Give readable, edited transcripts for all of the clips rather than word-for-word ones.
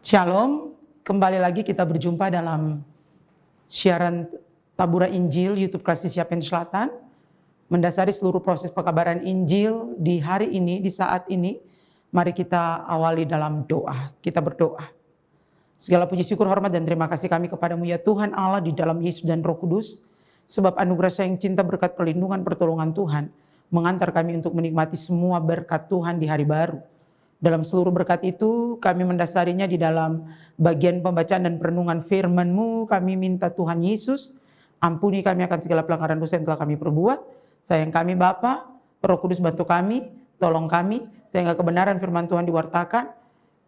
Shalom, kembali lagi kita berjumpa dalam siaran Tabura Injil YouTube Kasih Siapen Selatan. Mendasari seluruh proses pekabaran Injil di hari ini, di saat ini, mari kita awali dalam doa. Kita berdoa. Segala puji syukur, hormat dan terima kasih kami kepadamu ya Tuhan Allah di dalam Yesus dan Roh Kudus. Sebab anugerah sayang cinta berkat perlindungan pertolongan Tuhan mengantar kami untuk menikmati semua berkat Tuhan di hari baru. Dalam seluruh berkat itu kami mendasarinya di dalam bagian pembacaan dan perenungan firman-Mu. Kami minta Tuhan Yesus ampuni kami akan segala pelanggaran dosa yang telah kami perbuat. Sayang kami Bapa, Roh Kudus bantu kami, tolong kami sehingga kebenaran firman Tuhan diwartakan,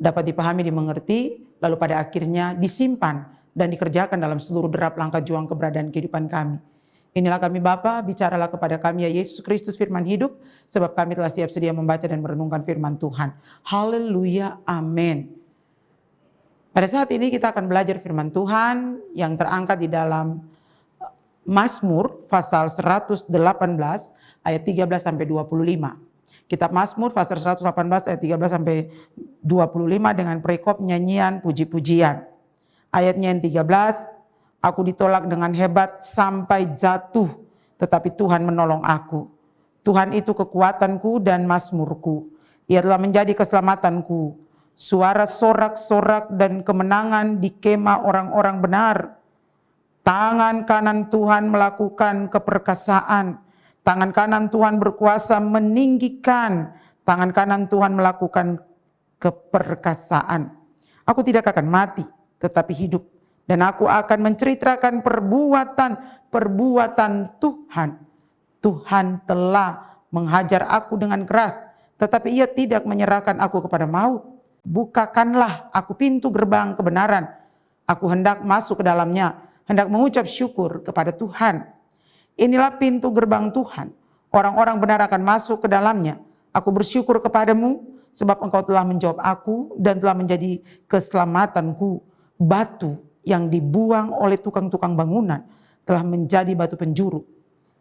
dapat dipahami, dimengerti, lalu pada akhirnya disimpan dan dikerjakan dalam seluruh derap langkah juang keberadaan kehidupan kami. Inilah kami Bapa, bicaralah kepada kami ya Yesus Kristus firman hidup, sebab kami telah siap sedia membaca dan merenungkan firman Tuhan. Haleluya, amin. Pada saat ini kita akan belajar firman Tuhan yang terangkat di dalam Mazmur pasal 118 ayat 13 sampai 25. Kitab Mazmur pasal 118 ayat 13 sampai 25 dengan perikop nyanyian puji-pujian. Ayatnya yang 13, aku ditolak dengan hebat sampai jatuh, tetapi Tuhan menolong aku. Tuhan itu kekuatanku dan mazmurku. Ia telah menjadi keselamatanku. Suara sorak-sorak dan kemenangan di kemah orang-orang benar. Tangan kanan Tuhan melakukan keperkasaan. Tangan kanan Tuhan berkuasa meninggikan. Tangan kanan Tuhan melakukan keperkasaan. Aku tidak akan mati, tetapi hidup. Dan aku akan menceritakan perbuatan Tuhan. Tuhan telah menghajar aku dengan keras, tetapi ia tidak menyerahkan aku kepada maut. Bukakanlah aku pintu gerbang kebenaran. Aku hendak masuk ke dalamnya, hendak mengucap syukur kepada Tuhan. Inilah pintu gerbang Tuhan. Orang-orang benar akan masuk ke dalamnya. Aku bersyukur kepadamu, sebab engkau telah menjawab aku dan telah menjadi keselamatanku. Batu yang dibuang oleh tukang-tukang bangunan telah menjadi batu penjuru.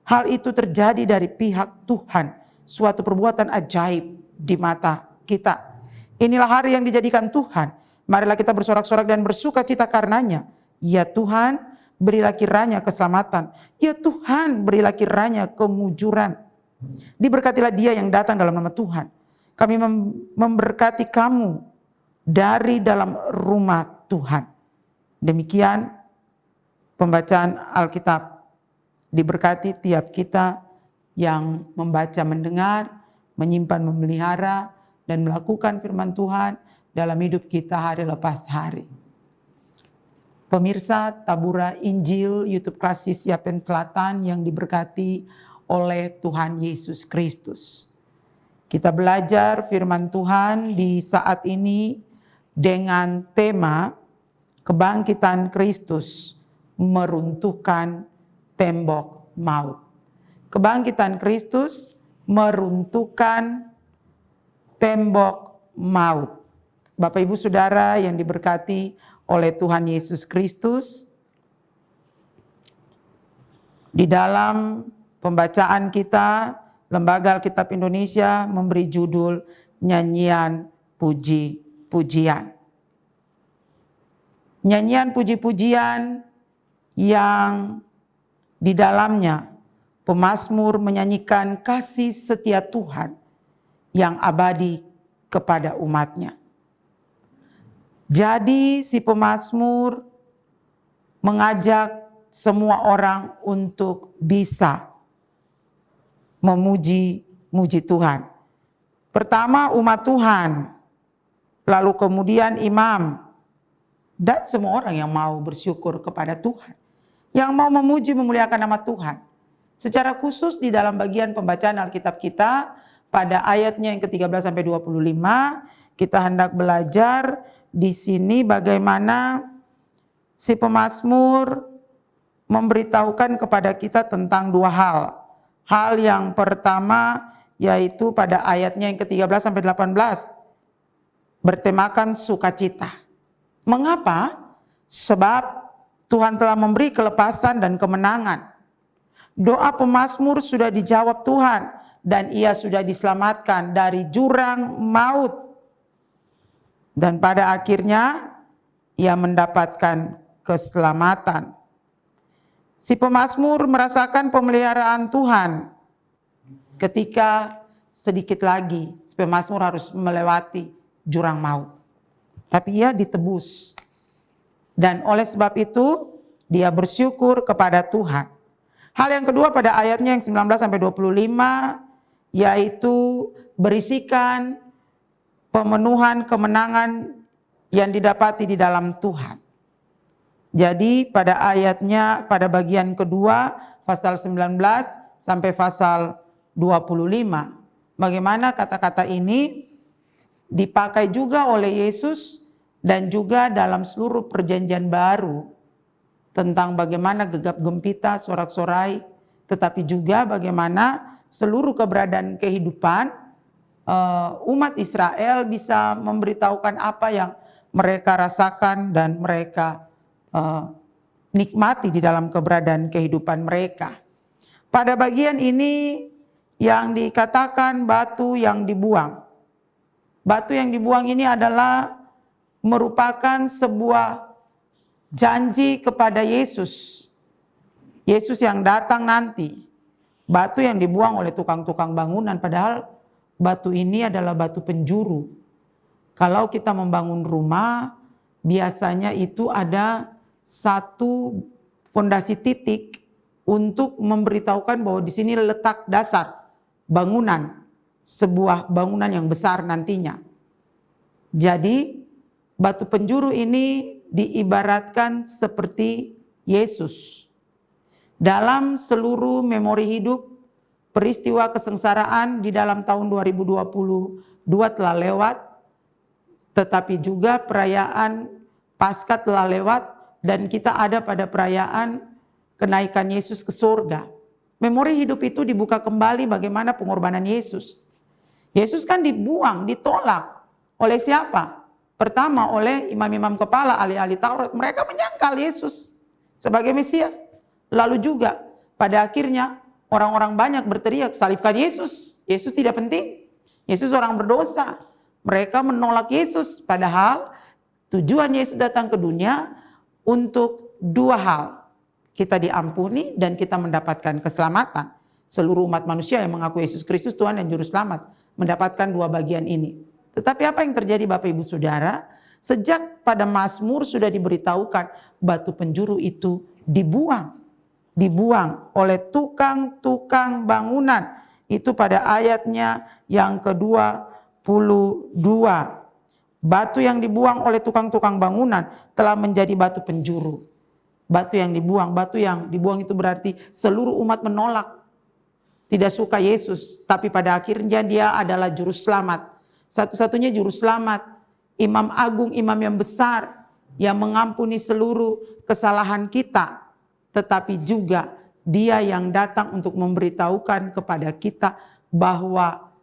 Hal itu terjadi dari pihak Tuhan, suatu perbuatan ajaib di mata kita. Inilah hari yang dijadikan Tuhan. Marilah kita bersorak-sorak dan bersuka cita karenanya. Ya Tuhan, berilah kiranya keselamatan. Ya Tuhan, berilah kiranya kemujuran. Diberkatilah dia yang datang dalam nama Tuhan. Kami memberkati kamu dari dalam rumah Tuhan. Demikian pembacaan Alkitab. Diberkati tiap kita yang membaca, mendengar, menyimpan, memelihara, dan melakukan firman Tuhan dalam hidup kita hari lepas hari. Pemirsa Tabura Injil YouTube Kasih Siapen Selatan yang diberkati oleh Tuhan Yesus Kristus. Kita belajar firman Tuhan di saat ini dengan tema kebangkitan Kristus meruntuhkan tembok maut. Kebangkitan Kristus meruntuhkan tembok maut. Bapak Ibu Saudara yang diberkati oleh Tuhan Yesus Kristus, di dalam pembacaan kita, Lembaga Alkitab Indonesia memberi judul nyanyian puji-pujian. Nyanyian puji-pujian yang di dalamnya pemazmur menyanyikan kasih setia Tuhan yang abadi kepada umatnya. Jadi si pemazmur mengajak semua orang untuk bisa memuji Tuhan. Pertama umat Tuhan, lalu kemudian imam, dan semua orang yang mau bersyukur kepada Tuhan, yang mau memuji memuliakan nama Tuhan. Secara khusus di dalam bagian pembacaan Alkitab kita pada ayatnya yang ke-13 sampai 25, kita hendak belajar di sini bagaimana si pemazmur memberitahukan kepada kita tentang dua hal. Hal yang pertama yaitu pada ayatnya yang ke-13 sampai 18 bertemakan sukacita. Mengapa? Sebab Tuhan telah memberi kelepasan dan kemenangan. Doa pemazmur sudah dijawab Tuhan dan ia sudah diselamatkan dari jurang maut. Dan pada akhirnya ia mendapatkan keselamatan. Si pemazmur merasakan pemeliharaan Tuhan ketika sedikit lagi si pemazmur harus melewati jurang maut. Tapi ia ditebus. Dan oleh sebab itu dia bersyukur kepada Tuhan. Hal yang kedua pada ayatnya yang 19-25 yaitu berisikan pemenuhan kemenangan yang didapati di dalam Tuhan. Jadi pada ayatnya pada bagian kedua pasal 19 sampai pasal 25, bagaimana kata-kata ini dipakai juga oleh Yesus dan juga dalam seluruh perjanjian baru tentang bagaimana gegap gempita, sorak-sorai, tetapi juga bagaimana seluruh keberadaan kehidupan umat Israel bisa memberitahukan apa yang mereka rasakan dan mereka nikmati di dalam keberadaan kehidupan mereka. Pada bagian ini yang dikatakan batu yang dibuang. Batu yang dibuang ini adalah merupakan sebuah janji kepada Yesus. Yesus yang datang nanti. Batu yang dibuang oleh tukang-tukang bangunan, padahal batu ini adalah batu penjuru. Kalau kita membangun rumah, biasanya itu ada satu fondasi titik untuk memberitahukan bahwa di sini letak dasar bangunan, sebuah bangunan yang besar nantinya. Jadi batu penjuru ini diibaratkan seperti Yesus. Dalam seluruh memori hidup, peristiwa kesengsaraan di dalam tahun 2022 telah lewat, tetapi juga perayaan Paskah telah lewat, dan kita ada pada perayaan kenaikan Yesus ke surga. Memori hidup itu dibuka kembali bagaimana pengorbanan Yesus. Yesus kan dibuang, ditolak. Oleh siapa? Pertama oleh imam-imam kepala, ahli-ahli Taurat. Mereka menyangkal Yesus sebagai Mesias. Lalu juga pada akhirnya orang-orang banyak berteriak, salibkan Yesus. Yesus tidak penting. Yesus orang berdosa. Mereka menolak Yesus. Padahal tujuan Yesus datang ke dunia untuk dua hal. Kita diampuni dan kita mendapatkan keselamatan. Seluruh umat manusia yang mengaku Yesus Kristus Tuhan dan Juru Selamat mendapatkan dua bagian ini. Tetapi apa yang terjadi Bapak Ibu Saudara? Sejak pada Mazmur sudah diberitahukan batu penjuru itu dibuang. Dibuang oleh tukang-tukang bangunan. Itu pada ayatnya yang ke-22. Batu yang dibuang oleh tukang-tukang bangunan telah menjadi batu penjuru. Batu yang dibuang itu berarti seluruh umat menolak. Tidak suka Yesus, tapi pada akhirnya dia adalah juru selamat. Satu-satunya juru selamat, imam agung, imam yang besar, yang mengampuni seluruh kesalahan kita. Tetapi juga dia yang datang untuk memberitahukan kepada kita bahwa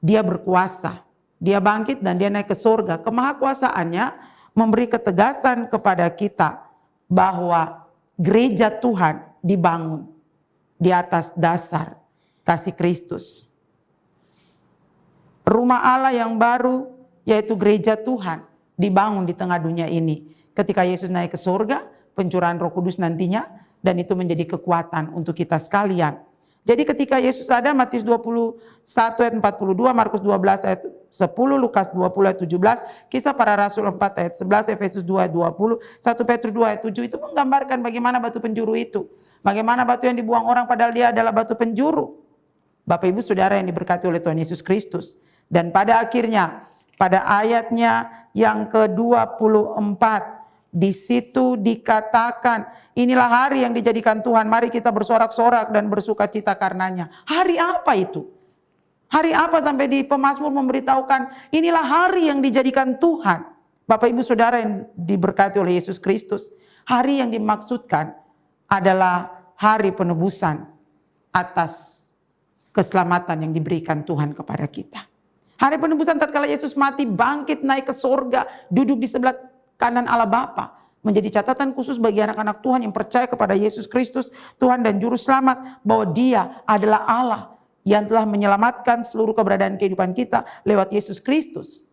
dia berkuasa. Dia bangkit dan dia naik ke surga. Kemahakuasaannya memberi ketegasan kepada kita bahwa gereja Tuhan dibangun di atas dasar kasih Kristus. Rumah Allah yang baru yaitu gereja Tuhan dibangun di tengah dunia ini. Ketika Yesus naik ke surga, pencurahan Roh Kudus nantinya, dan itu menjadi kekuatan untuk kita sekalian. Jadi ketika Yesus ada, Matius 21 ayat 42, Markus 12 ayat 10, Lukas 20 ayat 17, Kisah Para Rasul 4 ayat 11, Efesus 2 ayat 20, 1 Petrus 2 ayat 7, itu menggambarkan bagaimana batu penjuru itu. Bagaimana batu yang dibuang orang padahal dia adalah batu penjuru. Bapak Ibu Saudara yang diberkati oleh Tuhan Yesus Kristus. Dan pada akhirnya, pada ayatnya yang ke-24, di situ dikatakan, inilah hari yang dijadikan Tuhan, mari kita bersorak-sorak dan bersuka cita karenanya. Hari apa itu? Hari apa sampai di pemazmur memberitahukan, inilah hari yang dijadikan Tuhan. Bapak Ibu Saudara yang diberkati oleh Yesus Kristus. Hari yang dimaksudkan adalah hari penebusan atas keselamatan yang diberikan Tuhan kepada kita. Hari penebusan tatkala Yesus mati, bangkit, naik ke surga, duduk di sebelah kanan Allah Bapa, menjadi catatan khusus bagi anak-anak Tuhan yang percaya kepada Yesus Kristus, Tuhan dan Juru Selamat, bahwa Dia adalah Allah yang telah menyelamatkan seluruh keberadaan kehidupan kita lewat Yesus Kristus.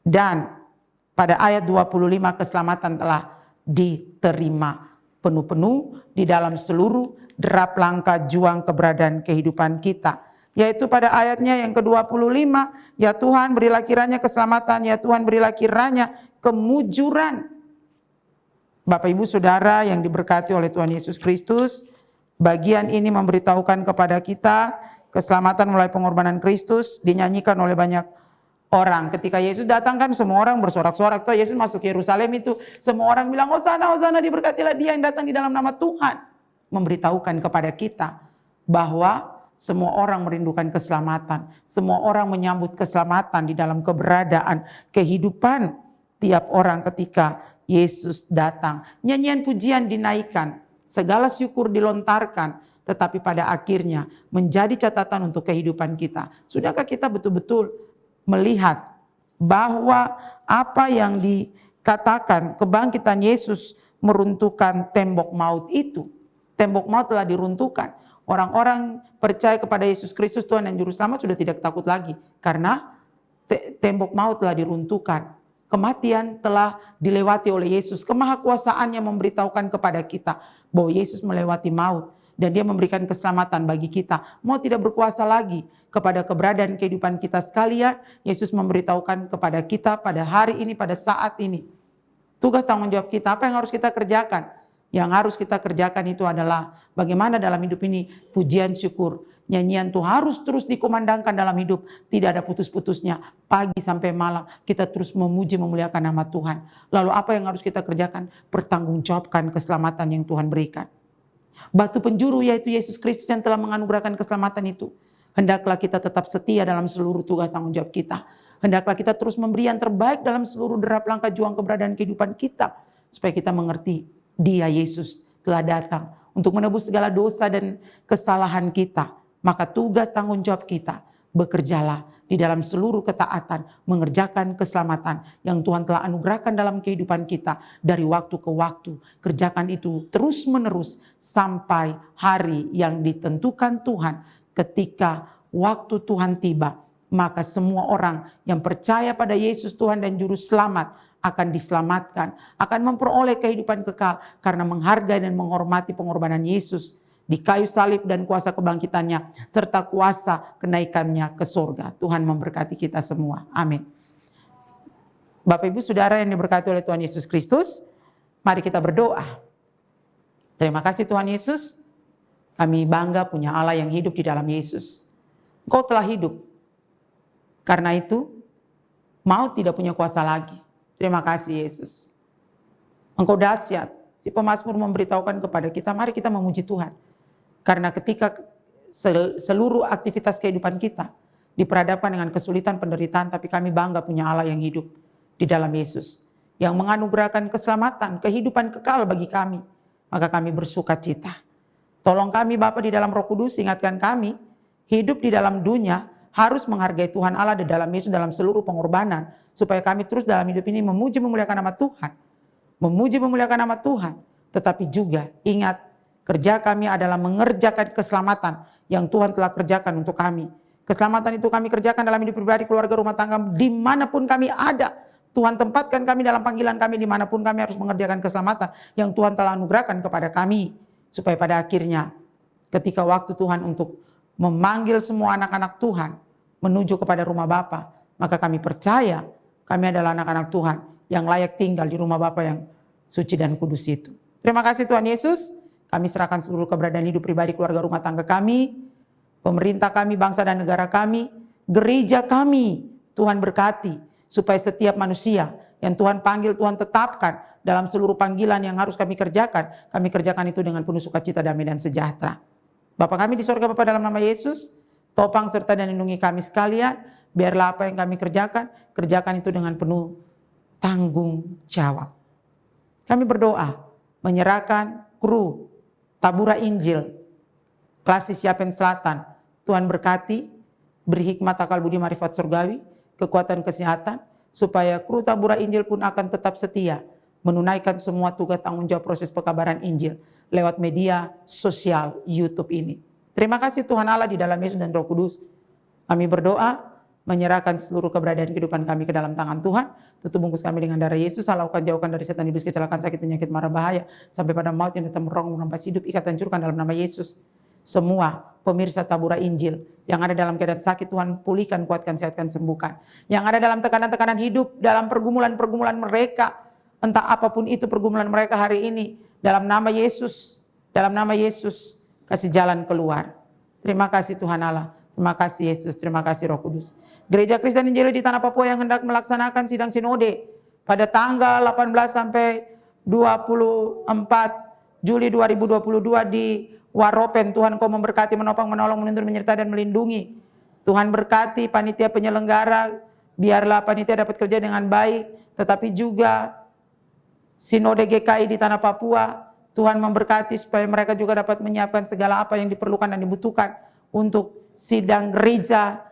Dan pada ayat 25 keselamatan telah diterima penuh-penuh di dalam seluruh derap langkah juang keberadaan kehidupan kita. Yaitu pada ayatnya yang ke-25, ya Tuhan berilah kiranya keselamatan, ya Tuhan berilah kiranya kemujuran. Bapak Ibu Saudara yang diberkati oleh Tuhan Yesus Kristus, bagian ini memberitahukan kepada kita keselamatan melalui pengorbanan Kristus dinyanyikan oleh banyak orang. Ketika Yesus datang kan semua orang bersorak-sorak. Tuh Yesus masuk Yerusalem itu semua orang bilang Hosana, Hosana, diberkatilah dia yang datang di dalam nama Tuhan. Memberitahukan kepada kita bahwa semua orang merindukan keselamatan. Semua orang menyambut keselamatan di dalam keberadaan kehidupan tiap orang ketika Yesus datang. Nyanyian pujian dinaikkan, segala syukur dilontarkan, tetapi pada akhirnya menjadi catatan untuk kehidupan kita. Sudahkah kita betul-betul melihat bahwa apa yang dikatakan kebangkitan Yesus meruntuhkan tembok maut itu? Tembok maut telah diruntuhkan. Orang-orang percaya kepada Yesus Kristus Tuhan dan Juru Selamat sudah tidak takut lagi. Karena tembok maut telah diruntuhkan. Kematian telah dilewati oleh Yesus. Kemahakuasaannya memberitahukan kepada kita bahwa Yesus melewati maut. Dan dia memberikan keselamatan bagi kita. Mau tidak berkuasa lagi kepada keberadaan kehidupan kita sekalian. Yesus memberitahukan kepada kita pada hari ini, pada saat ini. Tugas tanggung jawab kita, apa yang harus kita kerjakan? Yang harus kita kerjakan itu adalah bagaimana dalam hidup ini pujian syukur. Nyanyian itu harus terus dikumandangkan dalam hidup. Tidak ada putus-putusnya. Pagi sampai malam kita terus memuji memuliakan nama Tuhan. Lalu apa yang harus kita kerjakan? Pertanggungjawabkan keselamatan yang Tuhan berikan. Batu penjuru yaitu Yesus Kristus yang telah menganugerahkan keselamatan itu. Hendaklah kita tetap setia dalam seluruh tugas tanggung jawab kita. Hendaklah kita terus memberi yang terbaik dalam seluruh derap langkah juang keberadaan kehidupan kita. Supaya kita mengerti Dia Yesus telah datang untuk menebus segala dosa dan kesalahan kita. Maka tugas tanggung jawab kita, bekerjalah di dalam seluruh ketaatan, mengerjakan keselamatan yang Tuhan telah anugerahkan dalam kehidupan kita dari waktu ke waktu. Kerjakan itu terus menerus sampai hari yang ditentukan Tuhan. Ketika waktu Tuhan tiba, maka semua orang yang percaya pada Yesus Tuhan dan Juru Selamat akan diselamatkan, akan memperoleh kehidupan kekal karena menghargai dan menghormati pengorbanan Yesus di kayu salib dan kuasa kebangkitannya serta kuasa kenaikannya ke surga. Tuhan memberkati kita semua. Amin. Bapak Ibu Saudara yang diberkati oleh Tuhan Yesus Kristus, mari kita berdoa. Terima kasih Tuhan Yesus, kami bangga punya Allah yang hidup di dalam Yesus. Engkau telah hidup. Karena itu, maut tidak punya kuasa lagi. Terima kasih Yesus. Engkau dahsyat. Si pemazmur memberitahukan kepada kita, mari kita memuji Tuhan. Karena ketika seluruh aktivitas kehidupan kita diperhadapkan dengan kesulitan penderitaan, tapi kami bangga punya Allah yang hidup di dalam Yesus. Yang menganugerahkan keselamatan, kehidupan kekal bagi kami. Maka kami bersuka cita. Tolong kami Bapa di dalam Roh Kudus, ingatkan kami, hidup di dalam dunia, harus menghargai Tuhan Allah di dalam Yesus dalam seluruh pengorbanan. Supaya kami terus dalam hidup ini memuji memuliakan nama Tuhan. Memuji memuliakan nama Tuhan. Tetapi juga ingat kerja kami adalah mengerjakan keselamatan yang Tuhan telah kerjakan untuk kami. Keselamatan itu kami kerjakan dalam hidup pribadi, keluarga, rumah tangga, dimanapun kami ada. Tuhan tempatkan kami dalam panggilan kami, dimanapun kami harus mengerjakan keselamatan yang Tuhan telah anugerahkan kepada kami. Supaya pada akhirnya ketika waktu Tuhan untuk memanggil semua anak-anak Tuhan menuju kepada rumah Bapa, maka kami percaya kami adalah anak-anak Tuhan yang layak tinggal di rumah Bapa yang suci dan kudus itu. Terima kasih Tuhan Yesus. Kami serahkan seluruh keberadaan hidup pribadi, keluarga, rumah tangga kami, pemerintah kami, bangsa dan negara kami, gereja kami. Tuhan berkati supaya setiap manusia yang Tuhan panggil, Tuhan tetapkan dalam seluruh panggilan yang harus kami kerjakan itu dengan penuh sukacita, damai dan sejahtera. Bapa kami di sorga, Bapa dalam nama Yesus, topang serta dan lindungi kami sekalian. Biarlah apa yang kami kerjakan itu dengan penuh tanggung jawab. Kami berdoa, menyerahkan kru Tabura Injil, Klasis Yapen Selatan. Tuhan berkati, beri hikmat, akal budi, marifat surgawi, kekuatan kesehatan, supaya kru Tabura Injil pun akan tetap setia, menunaikan semua tugas tanggung jawab proses pekabaran Injil, lewat media sosial YouTube ini. Terima kasih Tuhan Allah di dalam Yesus dan Roh Kudus. Kami berdoa, menyerahkan seluruh keberadaan kehidupan kami ke dalam tangan Tuhan. Tutup bungkus kami dengan darah Yesus, halaukan jauhkan dari setan, iblis, kecelakaan, sakit, penyakit, mara bahaya, sampai pada maut yang datang merongrong merampas hidup, ikat, hancurkan dalam nama Yesus. Semua pemirsa Tabura Injil yang ada dalam keadaan sakit, Tuhan pulihkan, kuatkan, sehatkan, sembuhkan. Yang ada dalam tekanan-tekanan hidup, dalam pergumulan-pergumulan mereka, entah apapun itu pergumulan mereka hari ini, dalam nama Yesus, kasih jalan keluar. Terima kasih Tuhan Allah, terima kasih Yesus, terima kasih Roh Kudus. Gereja Kristen Injil di Tanah Papua yang hendak melaksanakan sidang sinode pada tanggal 18 sampai 24 Juli 2022 di Waropen. Tuhan Kau memberkati, menopang, menolong, menuntun, menyertai, dan melindungi. Tuhan berkati panitia penyelenggara, biarlah panitia dapat kerja dengan baik, tetapi juga Sinode GKI di Tanah Papua, Tuhan memberkati supaya mereka juga dapat menyiapkan segala apa yang diperlukan dan dibutuhkan untuk sidang gereja.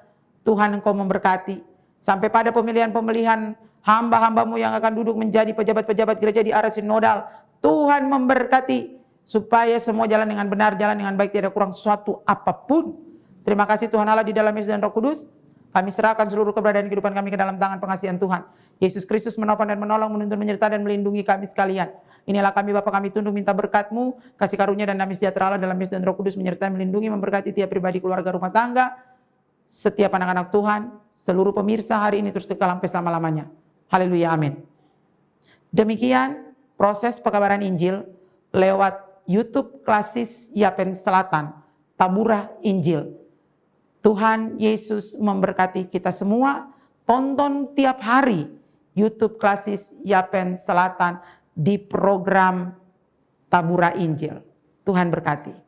Tuhan Engkau memberkati. Sampai pada pemilihan-pemilihan hamba-hambamu yang akan duduk menjadi pejabat-pejabat gereja di arah sinodal. Tuhan memberkati supaya semua jalan dengan benar, jalan dengan baik, tidak kurang sesuatu apapun. Terima kasih Tuhan Allah di dalam Yesus dan Roh Kudus. Kami serahkan seluruh keberadaan kehidupan kami ke dalam tangan pengasihan Tuhan. Yesus Kristus menopang dan menolong, menuntun, menyertai, dan melindungi kami sekalian. Inilah kami Bapa, kami tunduk minta berkat-Mu, kasih karunia dan damai sejahtera Allah dalam Yesus dan Roh Kudus menyertai, melindungi, memberkati tiap pribadi, keluarga, rumah tangga, setiap anak-anak Tuhan, seluruh pemirsa hari ini terus kekal sampai selama-lamanya. Haleluya, amin. Demikian proses pekabaran Injil lewat YouTube Klasis Yapen Selatan, Tabura Injil. Tuhan Yesus memberkati kita semua. Tonton tiap hari YouTube Klasis Yapen Selatan di program Tabura Injil. Tuhan berkati.